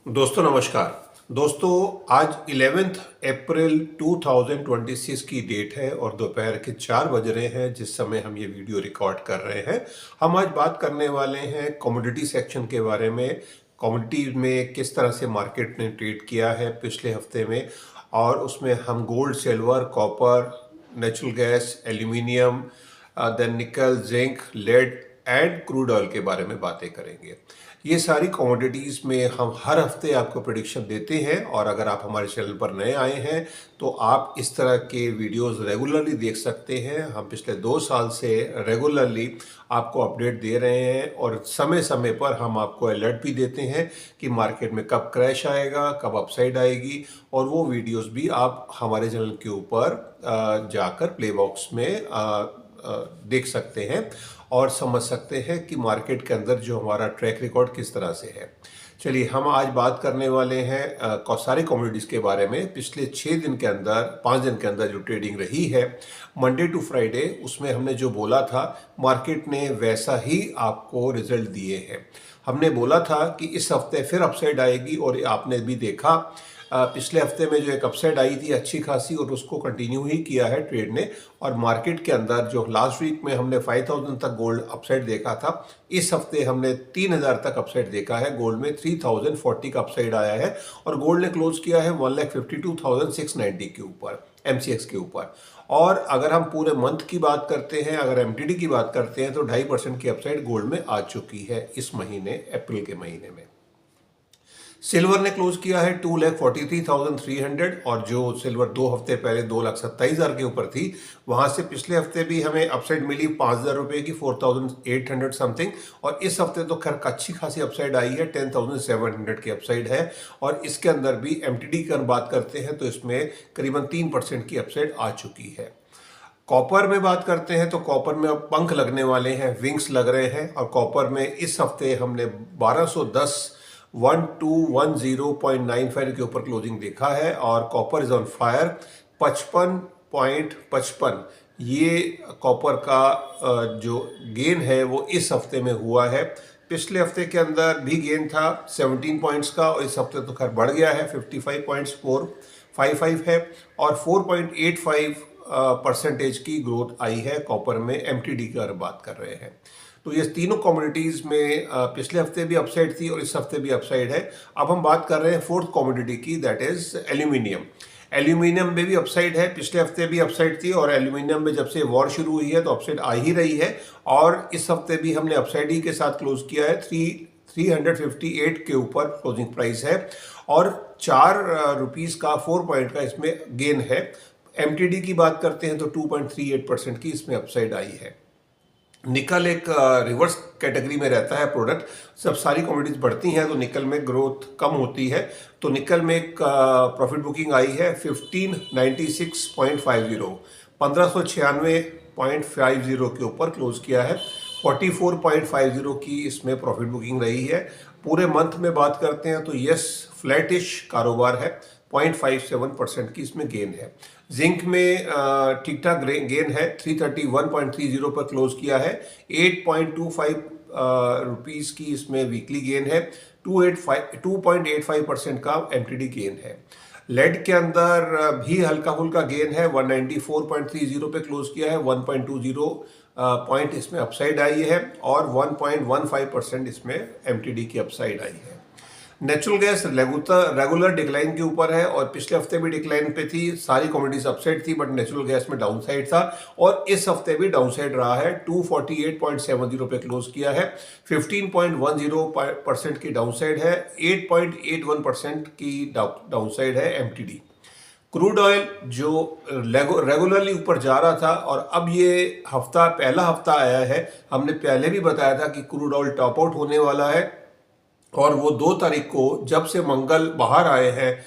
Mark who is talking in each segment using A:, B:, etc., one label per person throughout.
A: दोस्तों नमस्कार। दोस्तों आज 11 अप्रैल 2026 की डेट है और दोपहर के 4 बज रहे हैं जिस समय हम ये वीडियो रिकॉर्ड कर रहे हैं। हम आज बात करने वाले हैं कमोडिटी सेक्शन के बारे में। कमोडिटी में किस तरह से मार्केट ने ट्रेड किया है पिछले हफ्ते में, और उसमें हम gold, silver, copper, natural gas, aluminium, then nickel, zinc, lead and crude oil के बारे में बातें करेंगे। ये सारी कमोडिटीज़ में हम हर हफ्ते आपको प्रेडिक्शन देते हैं, और अगर आप हमारे चैनल पर नए आए हैं तो आप इस तरह के वीडियोस रेगुलरली देख सकते हैं। हम पिछले 2 साल से रेगुलरली आपको अपडेट दे रहे हैं और समय समय पर हम आपको अलर्ट भी देते हैं कि मार्केट में कब क्रैश आएगा, कब अपसाइड आएगी, और वो वीडियोस भी आप हमारे चैनल के ऊपर जाकर प्ले बॉक्स में देख सकते हैं और समझ सकते हैं कि मार्केट के अंदर जो हमारा ट्रैक रिकॉर्ड किस तरह से है। चलिए हम आज बात करने वाले हैं सारी कमोडिटीज़ के बारे में। पिछले 6 दिन के अंदर, 5 दिन के अंदर जो ट्रेडिंग रही है मंडे टू फ्राइडे, उसमें हमने जो बोला था मार्केट ने वैसा ही आपको रिजल्ट दिए हैं। हमने बोला था कि इस हफ्ते फिर अपसाइड आएगी, और आपने भी देखा पिछले हफ्ते में जो एक अपसाइड आई थी अच्छी खासी, और उसको कंटिन्यू ही किया है ट्रेड ने। और मार्केट के अंदर जो लास्ट वीक में हमने 5000 तक गोल्ड अपसाइड देखा था, इस हफ्ते हमने 3000 तक अपसाइड देखा है। गोल्ड में 3040 का अपसाइड आया है और गोल्ड ने क्लोज किया है 1,52,690 के ऊपर, MCX के ऊपर। और अगर हम पूरे मंथ की बात करते हैं, अगर MTD की बात करते हैं, तो 2.5% की अपसाइड गोल्ड में आ चुकी है इस महीने, अप्रैल के महीने में। सिल्वर ने क्लोज किया है 2,43,300, और जो सिल्वर 2 हफ्ते पहले 2,27,000 के ऊपर थी, वहां से पिछले हफ्ते भी हमें अपसाइड मिली 5,000 रुपये की, 4,800 समथिंग। और इस हफ्ते तो खैर अच्छी खासी अपसाइड आई है, 10,700 की अपसाइड है। और इसके अंदर भी MTD की बात करते हैं तो इसमें करीबन 3% की अपसाइड आ चुकी है। कॉपर में बात करते हैं तो कॉपर में अब पंख लगने वाले हैं, विंग्स लग रहे हैं, और कॉपर में इस हफ्ते हमने 1210 के ऊपर क्लोजिंग देखा है, और कॉपर इज ऑन फायर। 55.55 ये कॉपर का जो गेन है वो इस हफ्ते में हुआ है। पिछले हफ्ते के अंदर भी गेन था 17 पॉइंट्स का, और इस हफ्ते तो खैर बढ़ गया है, 55.455 है, और 4.85 परसेंटेज की ग्रोथ आई है कॉपर में। MTD की अगर बात कर रहे हैं तो ये तीनों कमोडिटीज़ में पिछले हफ्ते भी अपसाइड थी और इस हफ्ते भी अपसाइड है। अब हम बात कर रहे हैं फोर्थ कमोडिटी की, दैट इज एल्यूमिनियम। एल्यूमिनियम में भी अपसाइड है, पिछले हफ्ते भी अपसाइड थी, और एल्यूमिनियम में जब से वॉर शुरू हुई है तो अपसाइड आ ही रही है, और इस हफ्ते भी हमने अपसाइड ही के साथ क्लोज किया है। 358 के ऊपर क्लोजिंग प्राइस है, और 4 रुपीज़ का 4 पॉइंट का इसमें गेन है। MTD की बात करते हैं तो 2.38% की इसमें अपसाइड आई है। निकल एक रिवर्स कैटेगरी में रहता है प्रोडक्ट। सब सारी कमोडिटीज बढ़ती हैं तो निकल में ग्रोथ कम होती है, तो निकल में एक प्रॉफिट बुकिंग आई है 1596.50, 1596.50 के ऊपर क्लोज किया है। 44.50 की इसमें प्रॉफिट बुकिंग रही है। पूरे मंथ में बात करते हैं तो यस, फ्लैटिश कारोबार है, 0.57% की इसमें गेन है। जिंक में ठीक ठाक गेन है, 331.30 पर क्लोज किया है। 8.25 रुपीज़ की इसमें वीकली गेन है। 2.85% का MTD गेन है। लेड के अंदर भी हल्का फुल्का गेन है, 194.30 पे क्लोज किया है। 1.20 पॉइंट इसमें अपसाइड आई है, और 1.15% इसमें MTD की अपसाइड आई है। नेचुरल गैस रेगुलर डिक्लाइन के ऊपर है, और पिछले हफ्ते भी डिक्लाइन पे थी। सारी कमोडिटीज अपसाइड थी, बट नेचुरल गैस में डाउन साइड था, और इस हफ्ते भी डाउन साइड रहा है। 248.70 पे क्लोज किया है। 15.10% की डाउन साइड है, 8.81% की डाउन साइड है MTD। क्रूड ऑयल जो रेगुलरली ऊपर जा रहा था, और अब ये पहला हफ्ता आया है। हमने पहले भी बताया था कि क्रूड ऑयल टॉप आउट होने वाला है, और वो 2 तारीख को जब से मंगल बाहर आए हैं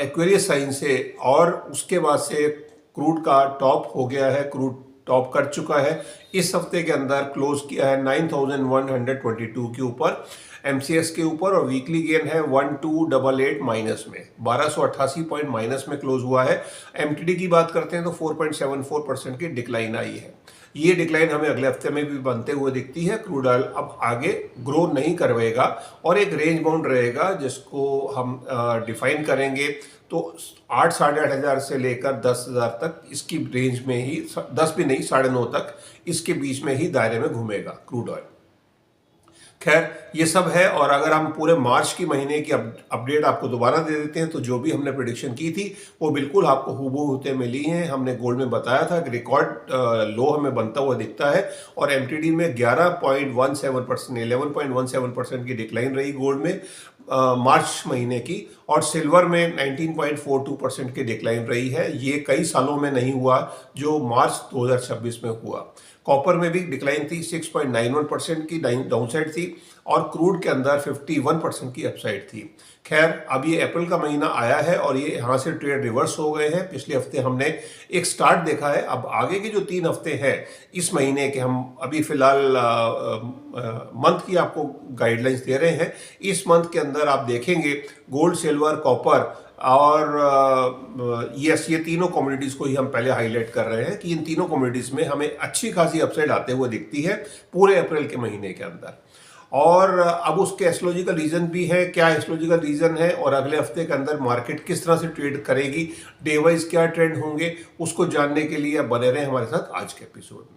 A: एक्वेरियस साइन से, और उसके बाद से क्रूड का टॉप हो गया है, क्रूड टॉप कर चुका है। इस हफ्ते के अंदर क्लोज किया है 9122 के ऊपर, MCX के ऊपर, और वीकली गेन है 1288 माइनस में, 1288 पॉइंट माइनस में क्लोज हुआ है। MTD की बात करते हैं तो 4.74% की डिक्लाइन आई है। ये डिक्लाइन हमें अगले हफ्ते में भी बनते हुए दिखती है। क्रूड ऑयल अब आगे ग्रो नहीं करवेगा और एक रेंज बाउंड रहेगा जिसको हम डिफाइन करेंगे। तो 8 साढ़े 8,000 से लेकर 10,000 तक इसकी रेंज में ही, 10 भी नहीं 9.5 तक इसके बीच में ही दायरे में घूमेगा क्रूड ऑयल। खैर ये सब है। और अगर हम पूरे मार्च की महीने की अपडेट आपको दोबारा दे देते हैं तो जो भी हमने प्रेडिक्शन की थी वो बिल्कुल आपको हूबहू होते मिली हैं। हमने गोल्ड में बताया था कि रिकॉर्ड लो हमें बनता हुआ दिखता है और एमटीडी में 11.17%, 11.17% की डिक्लाइन रही गोल्ड में मार्च महीने की, और सिल्वर में 19.42% की डिक्लाइन रही है। ये कई सालों में नहीं हुआ जो मार्च 2026 में हुआ। कॉपर में भी डिक्लाइन थी, 6.91% की डाउनसाइड थी और क्रूड के अंदर 51% की अपसाइड थी। खैर अब ये अप्रैल का महीना आया है और ये यहाँ से ट्रेड रिवर्स हो गए हैं। पिछले हफ्ते हमने एक स्टार्ट देखा है। अब आगे के जो 3 हफ्ते हैं इस महीने के, हम अभी फिलहाल मंथ की आपको गाइडलाइंस दे रहे हैं। इस मंथ के अंदर आप देखेंगे गोल्ड, सिल्वर, कॉपर और ये तीनों कमोडिटीज को ही हम पहले हाईलाइट कर रहे हैं कि इन तीनों कमोडिटीज में हमें अच्छी खासी अपसाइड आते हुए दिखती है पूरे अप्रैल के महीने के अंदर। और अब उसके एस्ट्रोलॉजिकल रीजन भी है। क्या एस्ट्रोलॉजिकल रीजन है और अगले हफ्ते के अंदर मार्केट किस तरह से ट्रेड करेगी, डे वाइज क्या ट्रेंड होंगे, उसको जानने के लिए आप बने रहें हमारे साथ आज के एपिसोड में।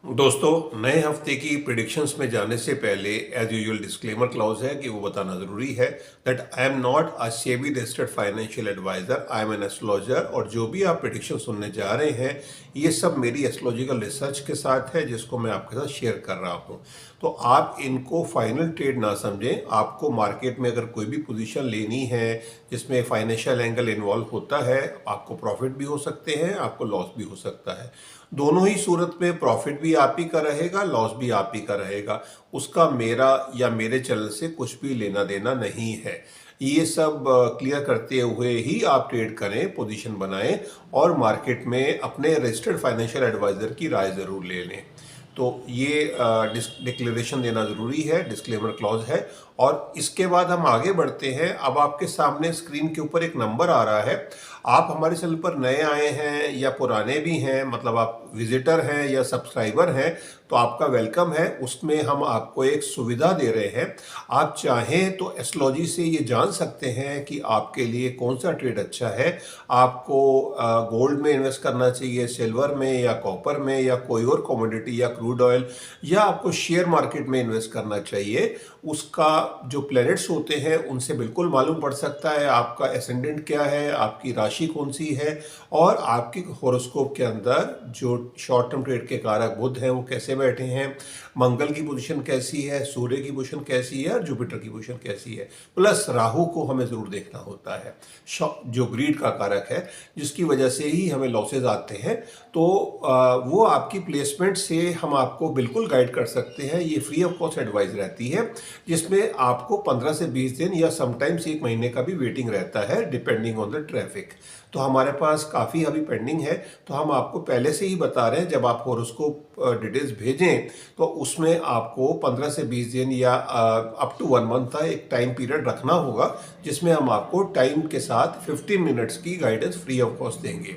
A: दोस्तों, नए हफ्ते की प्रिडिक्शंस में जाने से पहले एज यूजुअल डिस्क्लेमर क्लॉज है कि वो बताना जरूरी है that I am not a SEBI registered financial adviser, I am an astrologer. और जो भी आप प्रिडिक्शन सुनने जा रहे हैं ये सब मेरी एस्ट्रोलॉजिकल रिसर्च के साथ है जिसको मैं आपके साथ शेयर कर रहा हूँ। तो आप इनको फाइनल ट्रेड ना समझें। आपको मार्केट में अगर कोई भी पोजीशन लेनी है जिसमें फाइनेंशियल एंगल इन्वॉल्व होता है, आपको प्रॉफिट भी हो सकते हैं, आपको लॉस भी हो सकता है। दोनों ही सूरत में प्रॉफिट भी आप ही का रहेगा, लॉस भी आप ही का रहेगा। उसका मेरा या मेरे चैनल से कुछ भी लेना देना नहीं है। ये सब क्लियर करते हुए ही आप ट्रेड करें, पोजीशन बनाएं और मार्केट में अपने रजिस्टर्ड फाइनेंशियल एडवाइजर की राय ज़रूर ले लें। तो ये डिक्लेरेशन देना ज़रूरी है, डिस्क्लेमर क्लॉज है। और इसके बाद हम आगे बढ़ते हैं। अब आपके सामने स्क्रीन के ऊपर एक नंबर आ रहा है। आप हमारे चैनल पर नए आए हैं या पुराने भी हैं, मतलब आप विजिटर हैं या सब्सक्राइबर हैं, तो आपका वेलकम है। उसमें हम आपको एक सुविधा दे रहे हैं। आप चाहें तो एस्ट्रोलॉजी से ये जान सकते हैं कि आपके लिए कौन सा ट्रेड अच्छा है। आपको गोल्ड में इन्वेस्ट करना चाहिए, सिल्वर में या कॉपर में या कोई और कमोडिटी या क्रूड ऑयल, या आपको शेयर मार्केट में इन्वेस्ट करना चाहिए। उसका जो प्लैनेट्स होते हैं उनसे बिल्कुल मालूम पड़ सकता है आपका एसेंडेंट क्या है, आपकी राशि कौन सी है, और आपके हॉरोस्कोप के अंदर जो शॉर्ट टर्म ट्रेड के कारक बुध हैं वो कैसे बैठे हैं, मंगल की पोजीशन कैसी है, सूर्य की पोजीशन कैसी है और जुपिटर की पोजीशन कैसी है। प्लस राहु को हमें ज़रूर देखना होता है, जो ग्रीड का कारक है, जिसकी वजह से ही हमें लॉसेज आते हैं। तो वो आपकी प्लेसमेंट से हम आपको बिल्कुल गाइड कर सकते हैं। ये फ्री ऑफ कॉस्ट एडवाइस रहती है जिसमें आपको 15 से 20 दिन या समटाइम्स 1 महीने का भी वेटिंग रहता है डिपेंडिंग ऑन द ट्रैफिक। तो हमारे पास काफ़ी अभी पेंडिंग है, तो हम आपको पहले से ही बता रहे हैं जब आप हॉरोस्कोप डिटेल्स भेजें तो उसमें आपको 15 से 20 दिन या अप टू 1 मंथ का एक टाइम पीरियड रखना होगा जिसमें हम आपको टाइम के साथ 15 मिनट्स की गाइडेंस फ्री ऑफ कॉस्ट देंगे।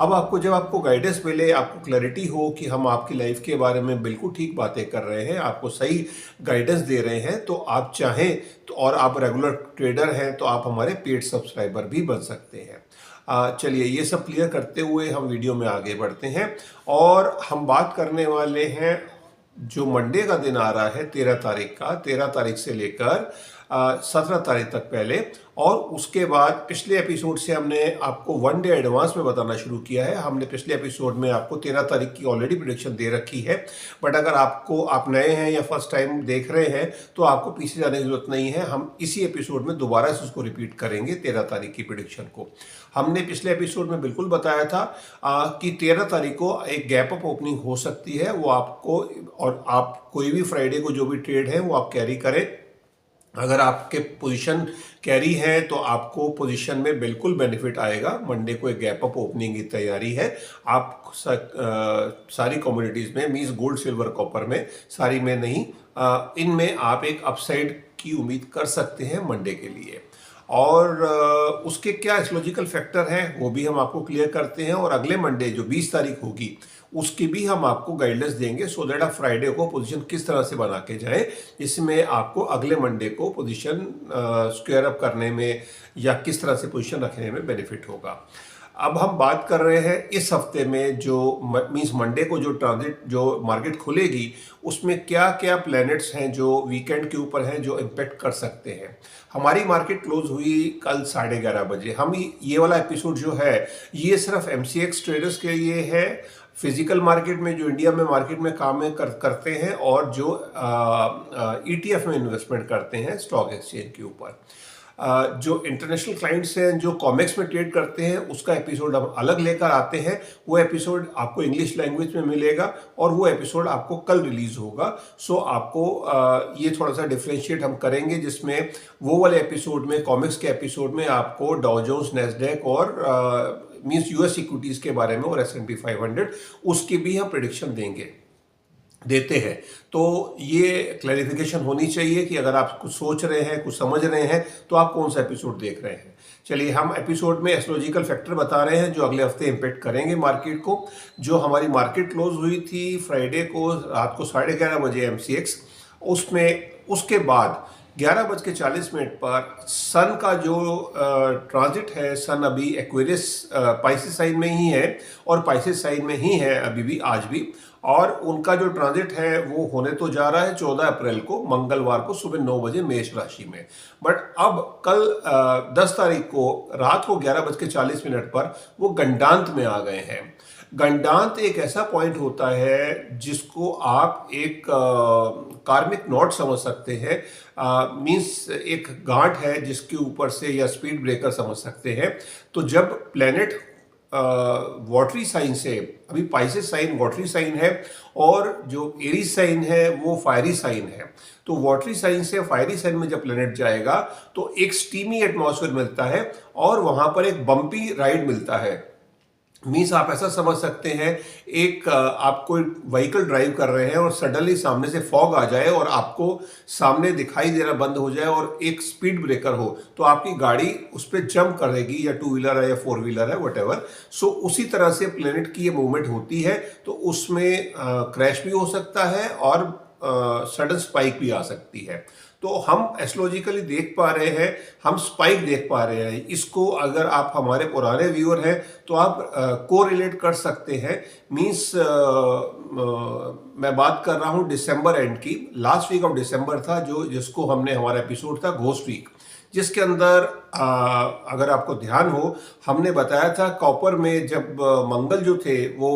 A: अब जब आपको गाइडेंस मिले, आपको क्लैरिटी हो कि हम आपकी लाइफ के बारे में बिल्कुल ठीक बातें कर रहे हैं, आपको सही गाइडेंस दे रहे हैं, तो आप चाहें तो और आप रेगुलर ट्रेडर हैं तो आप हमारे पेड सब्सक्राइबर भी बन सकते हैं। चलिए ये सब क्लियर करते हुए हम वीडियो में आगे बढ़ते हैं और हम बात करने वाले हैं जो मंडे का दिन आ रहा है 13 तारीख का, 13 तारीख से लेकर 17 तारीख तक पहले, और उसके बाद पिछले एपिसोड से हमने आपको 1 डे एडवांस में बताना शुरू किया है। हमने पिछले एपिसोड में आपको 13 तारीख की ऑलरेडी प्रेडिक्शन दे रखी है, बट अगर आप नए हैं या फर्स्ट टाइम देख रहे हैं तो आपको पीछे जाने की जरूरत नहीं है। हम इसी एपिसोड में दोबारा से उसको रिपीट करेंगे 13 तारीख की प्रेडिक्शन को। हमने पिछले एपिसोड में बिल्कुल बताया था कि 13 तारीख को एक गैप अप ओपनिंग हो सकती है, वो आपको, और आप कोई भी फ्राइडे को जो भी ट्रेड है वो आप कैरी करें। अगर आपके पोजीशन कैरी है तो आपको पोजीशन में बिल्कुल बेनिफिट आएगा। मंडे को एक गैप अप ओपनिंग की तैयारी है। आप सारी कमोडिटीज़ में, मींस गोल्ड, सिल्वर, कॉपर में, सारी में नहीं, इनमें आप एक अपसाइड की उम्मीद कर सकते हैं मंडे के लिए। और उसके क्या एस्ट्रोलॉजिकल फैक्टर हैं वो भी हम आपको क्लियर करते हैं, और अगले मंडे जो 20 तारीख होगी उसकी भी हम आपको गाइडेंस देंगे, सो दैट आप फ्राइडे को पोजीशन किस तरह से बना के जाएं, जिसमें आपको अगले मंडे को पोजीशन स्क्वायर अप करने में या किस तरह से पोजीशन रखने में बेनिफिट होगा। अब हम बात कर रहे हैं इस हफ्ते में जो मींस मंडे को जो ट्रांजिट जो मार्केट खुलेगी उसमें क्या क्या प्लैनेट्स हैं जो वीकेंड के ऊपर हैं जो इम्पेक्ट कर सकते हैं। हमारी मार्केट क्लोज हुई कल 11:30 बजे। हम ये वाला एपिसोड जो है ये सिर्फ MCX ट्रेडर्स के लिए है, फिजिकल मार्केट में जो इंडिया में मार्केट में काम करते हैं और जो ETF में इन्वेस्टमेंट करते हैं स्टॉक एक्सचेंज के ऊपर। जो इंटरनेशनल क्लाइंट्स हैं जो कॉमेक्स में ट्रेड करते हैं उसका एपिसोड हम अलग लेकर आते हैं। वो एपिसोड आपको इंग्लिश लैंग्वेज में मिलेगा और वो एपिसोड आपको कल रिलीज होगा। सो आपको ये थोड़ा सा डिफ्रेंशिएट हम करेंगे, जिसमें वो वाले एपिसोड में कॉमिक्स के एपिसोड में आपको डाउ जोन्स, नैस्डैक और मींस US इक्विटीज के बारे में और S&P 500 उसकी भी हम प्रेडिक्शन देते हैं। तो ये क्लैरिफिकेशन होनी चाहिए कि अगर आप कुछ सोच रहे हैं, कुछ समझ रहे हैं, तो आप कौन सा एपिसोड देख रहे हैं। चलिए, हम एपिसोड में एस्ट्रोलॉजिकल फैक्टर बता रहे हैं जो अगले हफ्ते इम्पेक्ट करेंगे मार्केट को। जो हमारी मार्केट क्लोज हुई थी फ्राइडे को रात को 11:30 बजे MCX, उसमें उसके बाद 11:40 पर सन का जो ट्रांजिट है, सन अभी एक्वेरियस पाइसेस साइन में ही है और पाइसेस साइन में ही है अभी भी आज भी, और उनका जो ट्रांजिट है वो होने तो जा रहा है 14 अप्रैल को मंगलवार को सुबह 9 बजे मेष राशि में। बट अब कल 10 तारीख को रात को 11:40 पर वो गंडांत में आ गए हैं। गंडांत एक ऐसा पॉइंट होता है जिसको आप एक कार्मिक नॉट समझ सकते हैं, मींस एक गांठ है जिसके ऊपर से, या स्पीड ब्रेकर समझ सकते हैं। तो जब प्लेनेट वाटरी साइन से, अभी पाइसेस साइन वाटरी साइन है और जो एरीज साइन है वो फायरी साइन है, तो वाटरी साइन से फायरी साइन में जब प्लेनेट जाएगा तो एक स्टीमी एटमॉस्फेयर मिलता है और वहां पर एक बम्पी राइड मिलता है। मीन्स आप ऐसा समझ सकते हैं, एक आप कोई व्हीकल ड्राइव कर रहे हैं और सडनली सामने से फॉग आ जाए और आपको सामने दिखाई देना बंद हो जाए और एक स्पीड ब्रेकर हो, तो आपकी गाड़ी उस पर जंप करेगी, या 2 व्हीलर है या 4 व्हीलर है व्हाटएवर। सो उसी तरह से प्लेनेट की ये मूवमेंट होती है, तो उसमें क्रैश भी हो सकता है और सडन स्पाइक भी आ सकती है। तो हम एस्ट्रोलॉजिकली देख पा रहे हैं, हम स्पाइक देख पा रहे हैं। इसको अगर आप हमारे पुराने व्यूअर हैं तो आप कोरिलेट कर सकते हैं। मींस मैं बात कर रहा हूं दिसंबर एंड की, लास्ट वीक ऑफ दिसंबर था जिसको हमने, हमारा एपिसोड था घोस्ट वीक, जिसके अंदर अगर आपको ध्यान हो हमने बताया था कॉपर में जब मंगल जो थे वो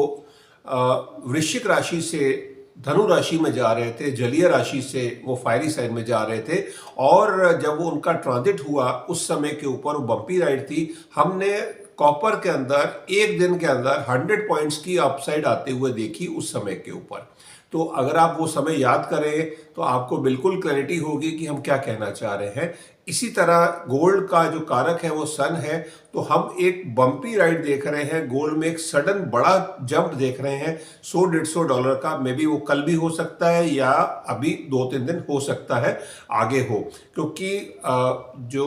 A: वृश्चिक राशि से धनु राशि में जा रहे थे, जलीय राशि से वो फायरी साइन में जा रहे थे, और जब वो उनका ट्रांजिट हुआ उस समय के ऊपर वो बम्पी राइड थी। हमने कॉपर के अंदर एक दिन के अंदर 100 पॉइंट्स की अपसाइड आते हुए देखी उस समय के ऊपर। तो अगर आप वो समय याद करें तो आपको बिल्कुल क्लैरिटी होगी कि हम क्या कहना चाह रहे हैं। इसी तरह गोल्ड का जो कारक है वो सन है, तो हम एक बम्पी राइड देख रहे हैं गोल्ड में, एक सडन बड़ा जंप देख रहे हैं $100-150 का। मे बी वो कल भी हो सकता है या अभी 2-3 दिन हो सकता है आगे हो, क्योंकि जो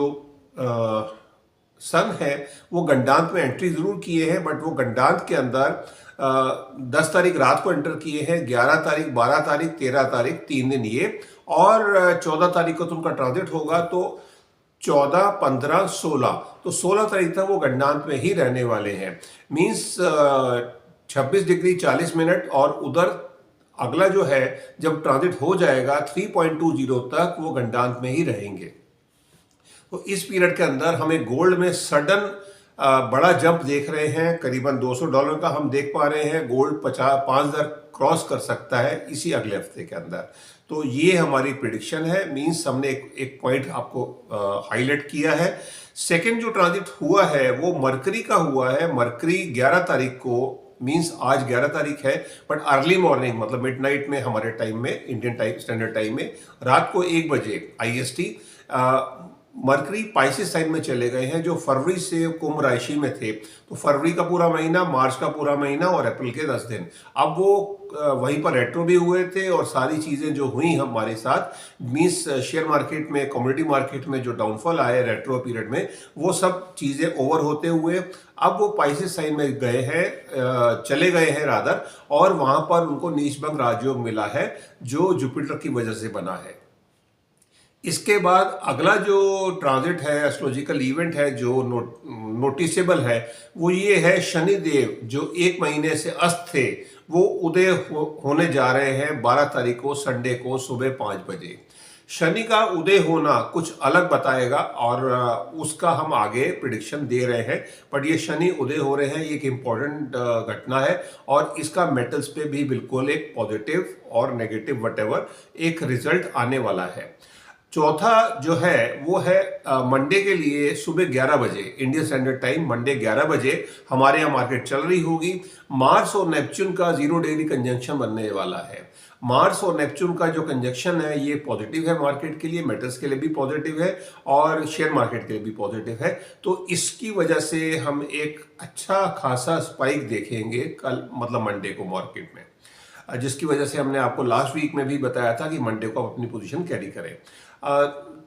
A: सन है वो गंडांत में एंट्री जरूर किए हैं, बट वो गंडांत के अंदर 10 तारीख रात को एंटर किए हैं, 11 तारीख, 12 तारीख, 13 तारीख, 3 दिन ये, और 14 तारीख को तो उनका ट्रांजिट होगा। तो 14, 15, 16, तो 16 तारीख तक वो गंडांत में ही रहने वाले हैं। मीन्स 26 डिग्री 40 मिनट, और उधर अगला जो है जब ट्रांजिट हो जाएगा 3.20 तक वो गंडांत में ही रहेंगे। तो इस पीरियड के अंदर हमें गोल्ड में सडन बड़ा जंप देख रहे हैं, करीबन $200 का हम देख पा रहे हैं। गोल्ड 5,000 क्रॉस कर सकता है इसी अगले हफ्ते के अंदर। तो ये हमारी प्रिडिक्शन है। मींस हमने एक पॉइंट आपको हाईलाइट किया है। सेकंड जो ट्रांजिट हुआ है वो मरकरी का हुआ है। मरकरी 11 तारीख को, मींस आज 11 तारीख है, बट अर्ली मॉर्निंग मतलब मिडनाइट में हमारे टाइम में, इंडियन टाइम स्टैंडर्ड टाइम में, रात को 1 बजे IST मरकरी पाइसेस साइन में चले गए हैं, जो फरवरी से कुंभ राशि में थे। तो फरवरी का पूरा महीना, मार्च का पूरा महीना और अप्रैल के 10 दिन, अब वो वहीं पर रेट्रो भी हुए थे। और सारी चीज़ें जो हुई हमारे साथ मीन्स शेयर मार्केट में, कमोडिटी मार्केट में जो डाउनफॉल आए रेट्रो पीरियड में, वो सब चीज़ें ओवर होते हुए अब वो पाइसेस साइन में गए हैं, चले गए हैं रादर, और वहाँ पर उनको नीचभंग राजयोग मिला है जो जुपिटर की वजह से बना है। इसके बाद अगला जो ट्रांजिट है, एस्ट्रोलॉजिकल इवेंट है जो नोटिसेबल है, वो ये है शनिदेव जो 1 महीने से अस्त थे, वो उदय होने जा रहे हैं 12 तारीख को, संडे को सुबह 5 बजे। शनि का उदय होना कुछ अलग बताएगा और उसका हम आगे प्रिडिक्शन दे रहे हैं, बट ये शनि उदय हो रहे हैं, ये एक इम्पॉर्टेंट घटना है और इसका मेटल्स पे भी बिल्कुल एक पॉजिटिव और नेगेटिव वटेवर एक रिजल्ट आने वाला है। चौथा जो है वो है मंडे के लिए सुबह 11 बजे इंडियन स्टैंडर्ड टाइम, मंडे 11 बजे हमारे यहाँ मार्केट चल रही होगी। मार्स और नेपच्यून का 0 डिग्री कंजंक्शन बनने वाला है। मार्स और नेपच्यून का जो कंजंक्शन है ये पॉजिटिव है मार्केट के लिए, मेटल्स के लिए भी पॉजिटिव है और शेयर मार्केट के लिए भी पॉजिटिव है। तो इसकी वजह से हम एक अच्छा खासा स्पाइक देखेंगे कल, मतलब मंडे को मार्केट में, जिसकी वजह से हमने आपको लास्ट वीक में भी बताया था कि मंडे को आप अपनी पोजीशन कैरी करें।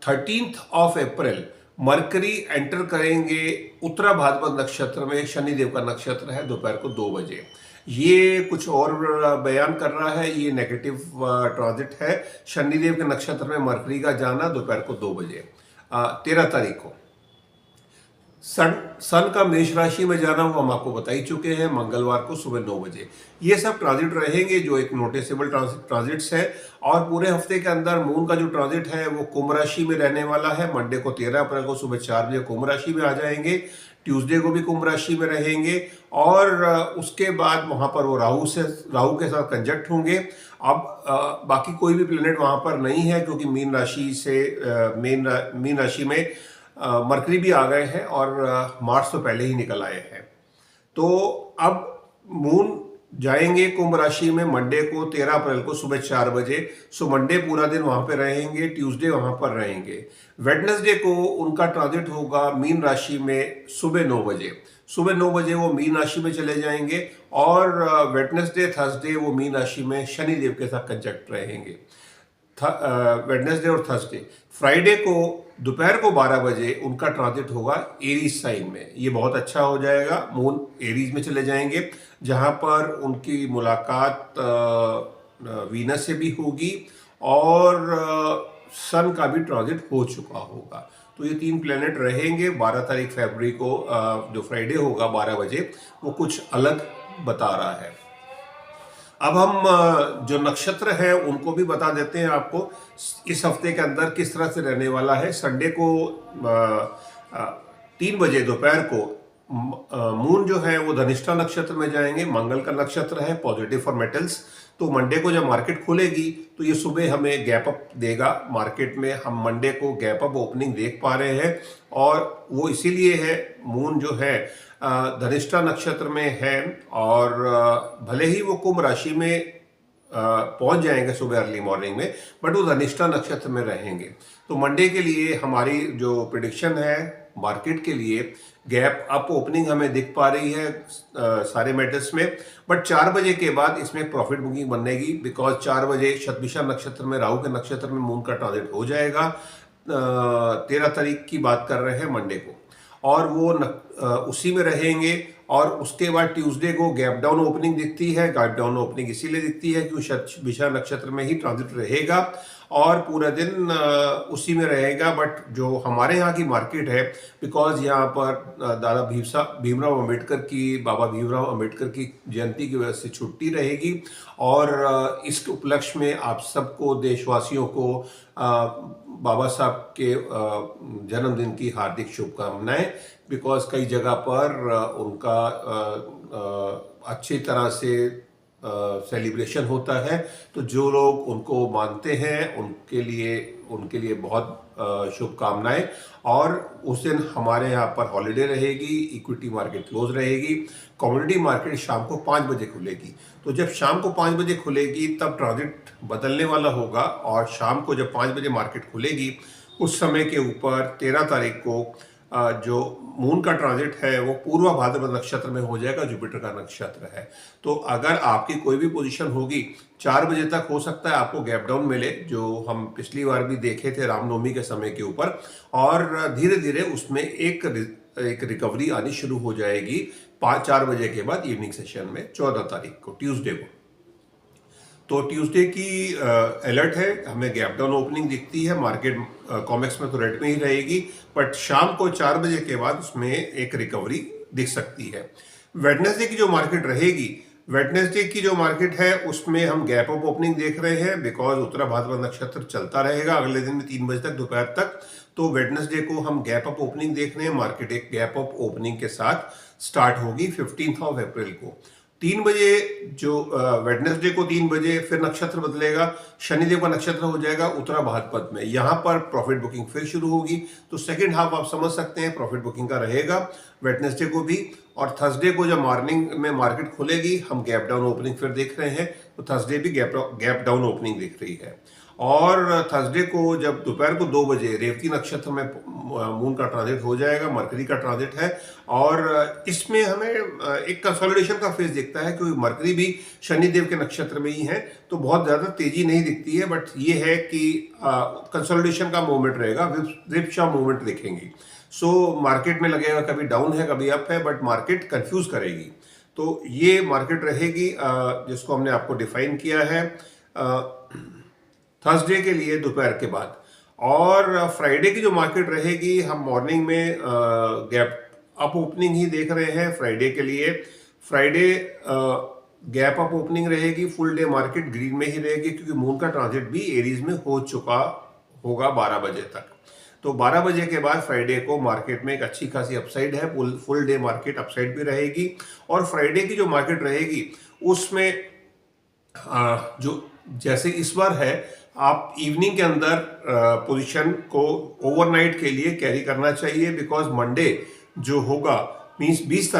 A: 13 अप्रैल मरकरी एंटर करेंगे उत्तरा भाद्रपद नक्षत्र में, शनिदेव का नक्षत्र है, दोपहर को 2 बजे। ये कुछ और बयान कर रहा है, ये नेगेटिव ट्रांजिट है। शनिदेव के नक्षत्र में मरकरी का जाना दोपहर को 2 बजे। 13 तारीख को सन का मेष राशि में जाना वो हम आपको बता ही चुके हैं, मंगलवार को सुबह 9 बजे। ये सब ट्रांजिट रहेंगे जो एक नोटिसेबल ट्रांजिट्स है। और पूरे हफ्ते के अंदर मून का जो ट्रांजिट है वो कुंभ राशि में रहने वाला है। मंडे को 13 अप्रैल को सुबह 4 बजे कुंभ राशि में आ जाएंगे, ट्यूसडे को भी कुंभ राशि में रहेंगे और उसके बाद वहाँ पर वो राहु के साथ कंजक्ट होंगे। अब बाकी कोई भी प्लेनेट वहाँ पर नहीं है क्योंकि मीन राशि से मीन राशि में मरकरी भी आ गए हैं और मार्स तो पहले ही निकल आए हैं। तो अब मून जाएंगे कुंभ राशि में मंडे को 13 अप्रैल को सुबह 4 बजे। सो मंडे पूरा दिन वहां पे रहेंगे, ट्यूसडे वहां पर रहेंगे। वेडनेसडे को उनका ट्रांजिट होगा मीन राशि में सुबह 9 बजे। सुबह 9 बजे वो मीन राशि में चले जाएंगे और वेडनेसडे थर्सडे वो मीन राशि में शनिदेव के साथ कंजक्ट रहेंगे। वेडनेसडे और थर्सडे। फ्राइडे को दोपहर को 12 बजे उनका ट्रांजिट होगा एरीज साइन में। ये बहुत अच्छा हो जाएगा, मून एरीज में चले जाएंगे जहां पर उनकी मुलाकात वीनस से भी होगी और सन का भी ट्रांजिट हो चुका होगा। तो ये 3 प्लेनेट रहेंगे। 12 तारीख फरवरी को जो फ्राइडे होगा 12 बजे, वो कुछ अलग बता रहा है। अब हम जो नक्षत्र है उनको भी बता देते हैं आपको इस हफ्ते के अंदर किस तरह से रहने वाला है। संडे को 3 बजे दोपहर को मून जो है वो धनिष्ठा नक्षत्र में जाएंगे। मंगल का नक्षत्र है, पॉजिटिव फॉर मेटल्स। तो मंडे को जब मार्केट खुलेगी तो ये सुबह हमें गैप अप देगा मार्केट में। हम मंडे को गैप अप ओपनिंग देख पा रहे हैं और वो इसीलिए है, मून जो है धनिष्ठा नक्षत्र में है और भले ही वो कुंभ राशि में पहुंच जाएंगे सुबह अर्ली मॉर्निंग में, बट वो धनिष्ठा नक्षत्र में रहेंगे। तो मंडे के लिए हमारी जो प्रिडिक्शन है मार्केट के लिए, गैप अप ओपनिंग हमें दिख पा रही है सारे मेटल्स में। बट 4 बजे के बाद इसमें प्रॉफिट बुकिंग बनेगी बिकॉज 4 बजे शतभिषा नक्षत्र में, राहु के नक्षत्र में मून का ट्रांजिट हो जाएगा। 13 तारीख की बात कर रहे हैं मंडे को, और वो उसी में रहेंगे। और उसके बाद ट्यूसडे को गैप डाउन ओपनिंग दिखती है। गैप डाउन ओपनिंग इसीलिए दिखती है क्योंकि शतभिषा नक्षत्र में ही ट्रांजिट रहेगा और पूरा दिन उसी में रहेगा। बट जो हमारे यहाँ की मार्केट है, बिकॉज यहाँ पर दादा भीमराव अम्बेडकर की, बाबा भीमराव अम्बेडकर की जयंती की वजह से छुट्टी रहेगी और इस उपलक्ष्य में आप सबको, देशवासियों को बाबा साहब के जन्मदिन की हार्दिक शुभकामनाएं। बिकॉज कई जगह पर उनका अच्छी तरह से सेलिब्रेशन होता है, तो जो लोग उनको मानते हैं उनके लिए बहुत शुभकामनाएं। और उस दिन हमारे यहाँ पर हॉलिडे रहेगी, इक्विटी मार्केट क्लोज रहेगी, कमोडिटी मार्केट शाम को 5 बजे खुलेगी। तो जब शाम को 5 बजे खुलेगी तब ट्रांजिट बदलने वाला होगा और शाम को जब 5 बजे मार्केट खुलेगी उस समय के ऊपर 13 तारीख को जो मून का ट्रांजिट है वो पूर्व भाद्रपद नक्षत्र में हो जाएगा, जुपिटर का नक्षत्र है। तो अगर आपकी कोई भी पोजीशन होगी 4 बजे तक, हो सकता है आपको गैप डाउन मिले, जो हम पिछली बार भी देखे थे रामनवमी के समय के ऊपर, और धीरे धीरे उसमें एक रिकवरी आनी शुरू हो जाएगी 4 बजे के बाद इवनिंग सेशन में 14 तारीख को, ट्यूसडे को। तो ट्यूसडे की अलर्ट है, हमें गैप डाउन ओपनिंग दिखती है। मार्केट कॉमेक्स में तो रेड में ही रहेगी, बट शाम को 4 बजे के बाद उसमें एक रिकवरी दिख सकती है। वेडनेसडे की जो मार्केट रहेगी, वेडनेसडे की जो मार्केट है उसमें हम गैप अप ओपनिंग देख रहे हैं, बिकॉज उत्तरा भाद्रपद नक्षत्र चलता रहेगा अगले दिन में 3 बजे तक दोपहर तक। तो वेडनेसडे को हम गैप अप ओपनिंग देख रहे हैं। मार्केट एक गैप अप ओपनिंग के साथ स्टार्ट होगी 15 अप्रैल को। 3 बजे जो वेडनेसडे को 3 बजे फिर नक्षत्र बदलेगा, शनिदेव का नक्षत्र हो जाएगा उत्तरा भाद्रपद में। यहाँ पर प्रॉफिट बुकिंग फिर शुरू होगी। तो सेकेंड हाफ आप समझ सकते हैं प्रॉफिट बुकिंग का रहेगा वेडनेसडे को भी। और थर्सडे को जब मॉर्निंग में मार्केट खुलेगी, हम गैप डाउन ओपनिंग फिर देख रहे हैं। तो थर्सडे भी गैप डाउन ओपनिंग दिख रही है। और थर्सडे को जब दोपहर को 2 बजे रेवती नक्षत्र में मून का ट्रांजिट हो जाएगा, मरकरी का ट्रांजिट है, और इसमें हमें एक कंसोलिडेशन का फेज दिखता है, क्योंकि मरकरी भी शनिदेव के नक्षत्र में ही है। तो बहुत ज़्यादा तेजी नहीं दिखती है, बट ये है कि कंसोलिडेशन का मूवमेंट रहेगा, विपशा मूवमेंट देखेंगे। सो मार्केट में लगेगा कभी डाउन है कभी अप है, बट मार्केट कंफ्यूज करेगी। तो ये मार्केट रहेगी जिसको हमने आपको डिफाइन किया है थर्सडे के लिए दोपहर के बाद। और फ्राइडे की जो मार्केट रहेगी, हम मॉर्निंग में गैप अप ओपनिंग ही देख रहे हैं फ्राइडे के लिए। फ्राइडे गैप अप ओपनिंग रहेगी, फुल डे मार्केट ग्रीन में ही रहेगी, क्योंकि मून का ट्रांजिट भी एरीज में हो चुका होगा 12 बजे तक। तो 12 बजे के बाद फ्राइडे को मार्केट में एक अच्छी खासी अपसाइड है, फुल डे मार्केट अपसाइड भी रहेगी। और फ्राइडे की जो मार्केट रहेगी उसमें जो जैसे इस बार है, आप इवनिंग के अंदर पोजीशन को ओवरनाइट के लिए कैरी करना चाहिए, बिकॉज मंडे जो होगा मींस 20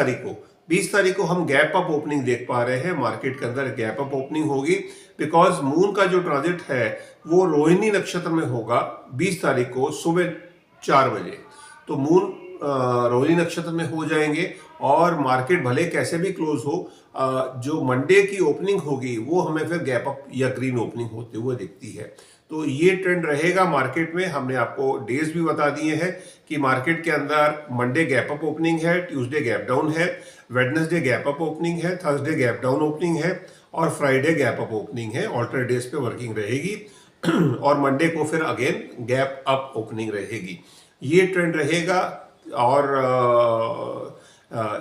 A: तारीख को हम गैप अप ओपनिंग देख पा रहे हैं। मार्केट के अंदर गैप अप ओपनिंग होगी, बिकॉज मून का जो ट्रांजिट है वो रोहिणी नक्षत्र में होगा 20 तारीख को सुबह 4 बजे। तो मून रोहिणी नक्षत्र में हो जाएंगे, और मार्केट भले कैसे भी क्लोज हो, जो मंडे की ओपनिंग होगी वो हमें फिर गैप अप या ग्रीन ओपनिंग होते हुए दिखती है। तो ये ट्रेंड रहेगा मार्केट में। हमने आपको डेज भी बता दिए हैं कि मार्केट के अंदर मंडे गैप अप ओपनिंग है, ट्यूसडे गैप डाउन है, वेडनेसडे गैप अप ओपनिंग है, थर्सडे गैप डाउन ओपनिंग है, और फ्राइडे गैप अप ओपनिंग है। ऑल्टरनेट डेज पे वर्किंग रहेगी और मंडे को फिर अगेन गैप अप ओपनिंग रहेगी। ये ट्रेंड रहेगा, और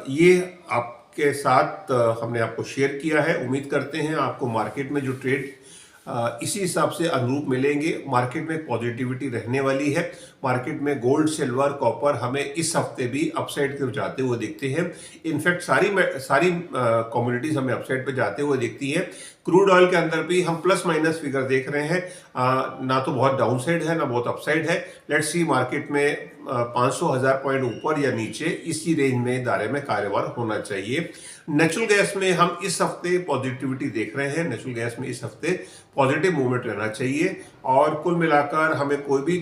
A: ये आपके साथ हमने आपको शेयर किया है। उम्मीद करते हैं आपको मार्केट में जो ट्रेड इसी हिसाब से अनुरूप मिलेंगे। मार्केट में पॉजिटिविटी रहने वाली है। मार्केट में गोल्ड, सिल्वर, कॉपर हमें इस हफ्ते भी अपसाइड की तरफ जाते हुए दिखते हैं। इनफैक्ट सारी कम्युनिटीज हमें अपसाइड पे जाते हुए दिखती हैं। क्रूड ऑयल के अंदर भी हम प्लस माइनस फिगर देख रहे हैं, ना तो बहुत डाउन साइड है ना बहुत अपसाइड है। लेट्स सी मार्केट में 500,000 पॉइंट ऊपर या नीचे इसी रेंज में दायरे में कार्यवार होना चाहिए। नेचुरल गैस में हम इस हफ्ते पॉजिटिविटी देख रहे हैं। नेचुरल गैस में इस हफ्ते पॉजिटिव मूवमेंट रहना चाहिए, और कुल मिलाकर हमें कोई भी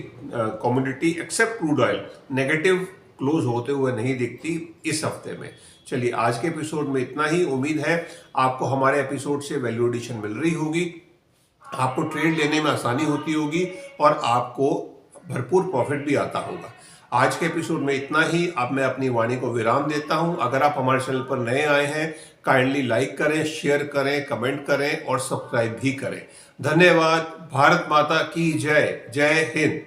A: commodity except crude oil negative close होते हुए नहीं दिखती इस हफ्ते में। चलिए, आज के एपिसोड में इतना ही। उम्मीद है आपको हमारे एपिसोड से वैल्यू एडिशन मिल रही होगी, आपको ट्रेड लेने में आसानी होती होगी, और आपको भरपूर प्रॉफिट भी आता होगा। आज के एपिसोड में इतना ही। अब मैं अपनी वाणी को विराम देता हूं। अगर आप हमारे चैनल पर नए आए हैं, काइंडली लाइक करें, शेयर करें, कमेंट करें और सब्सक्राइब भी करें। धन्यवाद। भारत माता की जय। जय हिंद।